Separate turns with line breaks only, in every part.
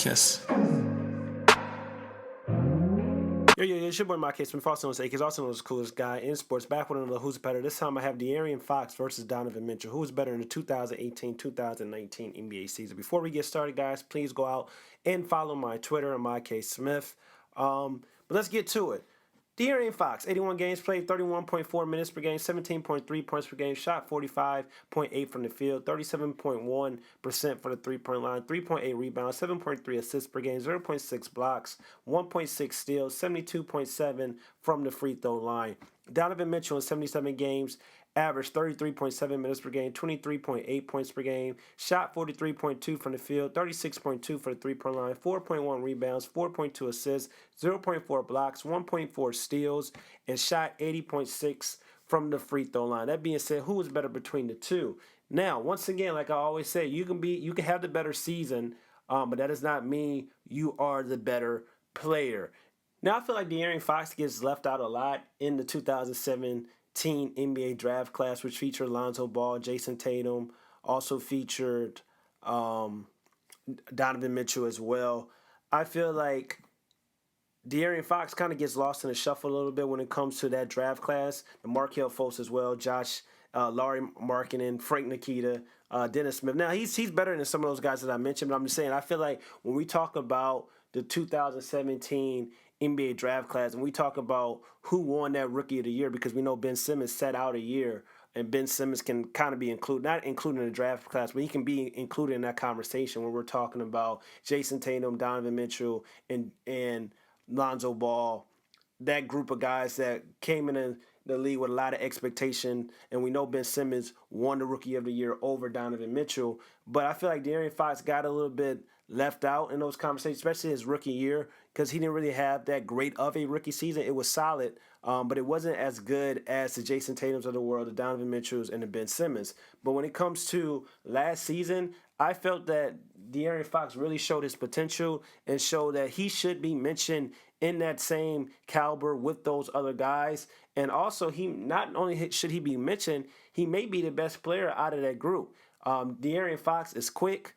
AKIS.
Yo, it's your boy, my case. Been also known as AKIS, also known as the coolest guy in sports. Back with another Who's Better. This time I have De'Aaron Fox versus Donovan Mitchell. Who's better in the 2018-2019 NBA season? Before we get started, guys, please go out and follow my Twitter and my case Smith. But let's get to it. De'Aaron Fox, 81 games played, 31.4 minutes per game, 17.3 points per game, shot 45.8 from the field, 37.1% for the three-point line, 3.8 rebounds, 7.3 assists per game, 0.6 blocks, 1.6 steals, 72.7 from the free throw line. Donovan Mitchell in 77 games averaged 33.7 minutes per game, 23.8 points per game, shot 43.2 from the field, 36.2 for the three-point line, 4.1 rebounds, 4.2 assists, 0.4 blocks, 1.4 steals, and shot 80.6 from the free throw line. That being said, who is better between the two? Now, once again, like I always say, you can have the better season, but that does not mean you are the better player. Now, I feel like De'Aaron Fox gets left out a lot in the 2017 NBA draft class, which featured Lonzo Ball, Jason Tatum, also featured Donovan Mitchell as well. I feel like De'Aaron Fox kind of gets lost in the shuffle a little bit when it comes to that draft class. The Markelle Fultz as well, Josh, Laurie Markkinen, Frank Nikita, Dennis Smith. Now, he's better than some of those guys that I mentioned, but I'm just saying, I feel like when we talk about the 2017 NBA draft class and we talk about who won that Rookie of the Year, because we know Ben Simmons sat out a year, and Ben Simmons can kind of be included, not included in the draft class, but he can be included in that conversation when we're talking about Jason Tatum, Donovan Mitchell, and Lonzo Ball, that group of guys that came in the league with a lot of expectation, and we know Ben Simmons won the Rookie of the Year over Donovan Mitchell. But I feel like De'Aaron Fox got a little bit left out in those conversations, especially his rookie year, because he didn't really have that great of a rookie season. It was solid, but it wasn't as good as the Jason Tatums of the world, the Donovan Mitchells, and the Ben Simmons. But when it comes to last season, I felt that De'Aaron Fox really showed his potential and showed that he should be mentioned in that same caliber with those other guys. And also, he not only should he be mentioned, he may be the best player out of that group. De'Aaron Fox is quick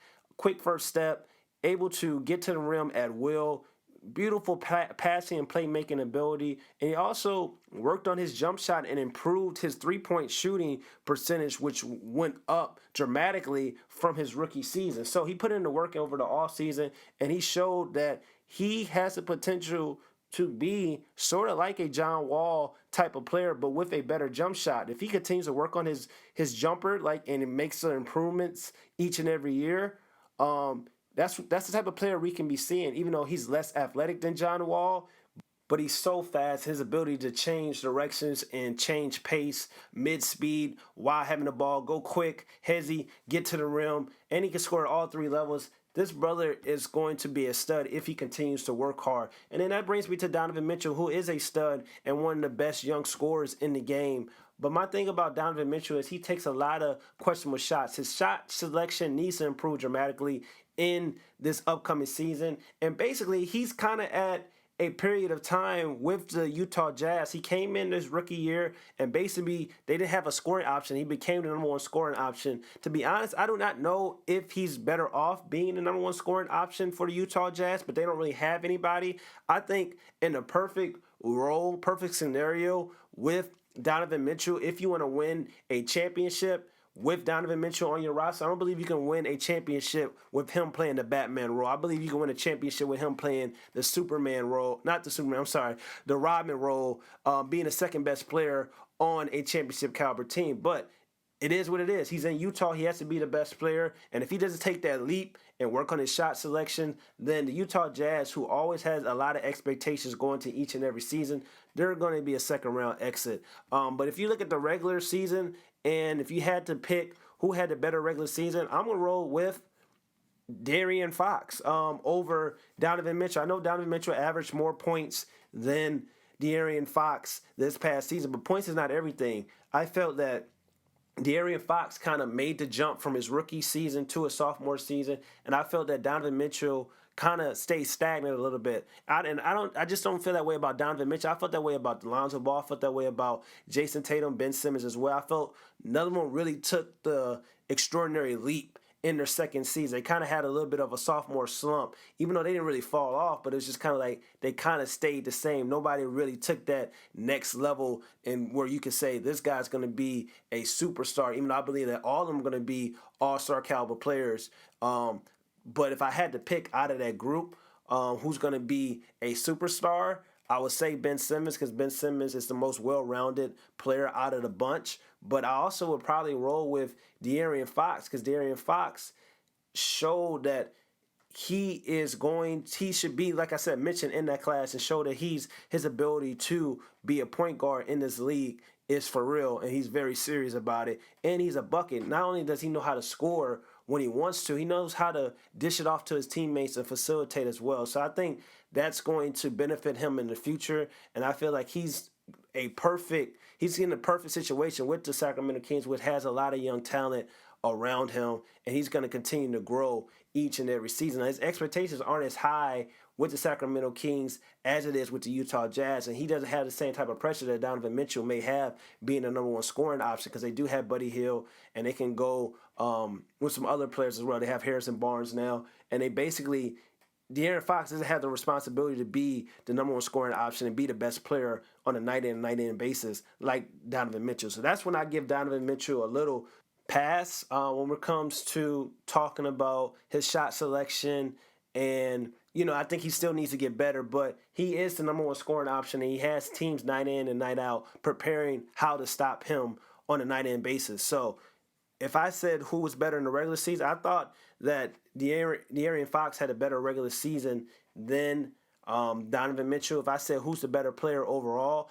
first step, able to get to the rim at will, beautiful passing and playmaking ability, and he also worked on his jump shot and improved his three-point shooting percentage, which went up dramatically from his rookie season. So he put in the work over the offseason, and he showed that he has the potential to be sort of like a John Wall type of player, but with a better jump shot. If he continues to work on his jumper, and it makes some improvements each and every year, that's the type of player we can be seeing, even though he's less athletic than John Wall, but he's so fast. His ability to change directions and change pace mid-speed while having the ball, go quick, hezzy, get to the rim, and he can score at all three levels. This brother is going to be a stud if he continues to work hard. And then that brings me to Donovan Mitchell, who is a stud and one of the best young scorers in the game. But my thing about Donovan Mitchell is he takes a lot of questionable shots. His shot selection needs to improve dramatically in this upcoming season. And basically, he's kind of at a period of time with the Utah Jazz. He came in this rookie year, and basically they didn't have a scoring option. He became the number one scoring option. To be honest, I do not know if he's better off being the number one scoring option for the Utah Jazz, but they don't really have anybody. I think in a perfect role, perfect scenario with Donovan Mitchell, if you want to win a championship with Donovan Mitchell on your roster, I don't believe you can win a championship with him playing the Batman role. I believe you can win a championship with him playing the Superman role, not the Superman, I'm sorry, the Robin role, being the second best player on a championship caliber team. But it is what it is. He's in Utah. He has to be the best player. And if he doesn't take that leap and work on his shot selection, then the Utah Jazz, who always has a lot of expectations going to each and every season, they're going to be a second-round exit. But if you look at the regular season, and if you had to pick who had the better regular season, I'm going to roll with De'Aaron Fox over Donovan Mitchell. I know Donovan Mitchell averaged more points than De'Aaron Fox this past season, but points is not everything. I felt that De'Aaron Fox kind of made the jump from his rookie season to his sophomore season, and I felt that Donovan Mitchell kind of stayed stagnant a little bit. I just don't feel that way about Donovan Mitchell. I felt that way about Lonzo Ball. I felt that way about Jason Tatum, Ben Simmons as well. I felt none of them really took the extraordinary leap in their second season. They kind of had a little bit of a sophomore slump, even though they didn't really fall off, but it was just kind of like they kind of stayed the same. Nobody really took that next level and where you can say this guy's going to be a superstar, even though I believe that all of them are going to be all-star caliber players. But if I had to pick out of that group who's going to be a superstar, I would say Ben Simmons, because Ben Simmons is the most well-rounded player out of the bunch. But I also would probably roll with De'Aaron Fox, because De'Aaron Fox showed that he should be, like I said, mentioned in that class, and show that his ability to be a point guard in this league is for real, and he's very serious about it. And he's a bucket. Not only does he know how to score when he wants to, he knows how to dish it off to his teammates and facilitate as well. So I think that's going to benefit him in the future, and I feel like he's in a perfect situation with the Sacramento Kings, which has a lot of young talent around him, and he's going to continue to grow each and every season. Now, his expectations aren't as high with the Sacramento Kings as it is with the Utah Jazz, and he doesn't have the same type of pressure that Donovan Mitchell may have being the number one scoring option, because they do have Buddy Hield, and they can go with some other players as well. They have Harrison Barnes now, and they basically De'Aaron Fox doesn't have the responsibility to be the number one scoring option and be the best player on a night-in and night-in basis like Donovan Mitchell. So that's when I give Donovan Mitchell a little pass when it comes to talking about his shot selection. And, I think he still needs to get better, but he is the number one scoring option, and he has teams night in and night out preparing how to stop him on a night-in basis. So if I said who was better in the regular season, I thought that De'Aaron Fox had a better regular season than Donovan Mitchell. If I said who's the better player overall,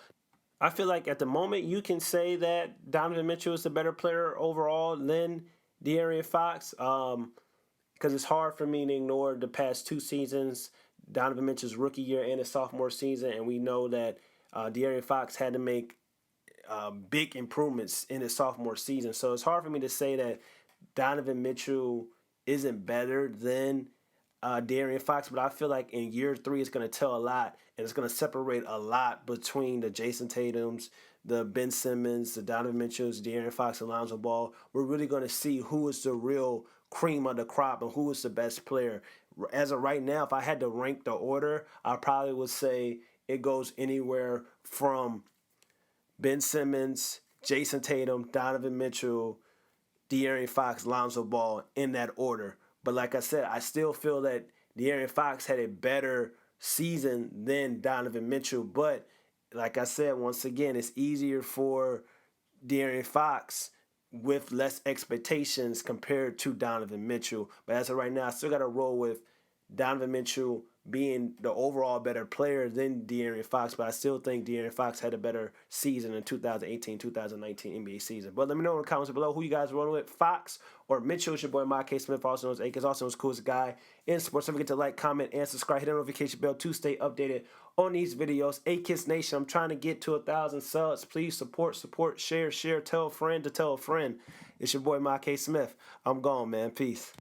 I feel like at the moment you can say that Donovan Mitchell is the better player overall than De'Aaron Fox, because it's hard for me to ignore the past two seasons, Donovan Mitchell's rookie year and his sophomore season, and we know that De'Aaron Fox had to make big improvements in his sophomore season. So it's hard for me to say that Donovan Mitchell isn't better than De'Aaron Fox, but I feel like in year three it's going to tell a lot, and it's going to separate a lot between the Jason Tatums, the Ben Simmons, the Donovan Mitchells, De'Aaron Fox, Alonzo Ball. We're really going to see who is the real cream of the crop and who is the best player. As of right now, if I had to rank the order, I probably would say it goes anywhere from Ben Simmons, Jason Tatum, Donovan Mitchell, De'Aaron Fox, Lonzo Ball, in that order. But like I said, I still feel that De'Aaron Fox had a better season than Donovan Mitchell. But like I said, once again, it's easier for De'Aaron Fox with less expectations compared to Donovan Mitchell. But as of right now, I still got to roll with Donovan Mitchell being the overall better player than De'Aaron Fox, but I still think De'Aaron Fox had a better season in 2018-2019 NBA season. But let me know in the comments below who you guys are rolling with, Fox or Mitchell. It's your boy, AKIS Smith, also known as AKIS, also known as coolest guy in sports. Don't forget to like, comment, and subscribe. Hit the notification bell to stay updated on these videos. AKIS Nation, I'm trying to get to 1,000 subs. Please support, share, tell a friend to tell a friend. It's your boy, AKIS Smith. I'm gone, man. Peace.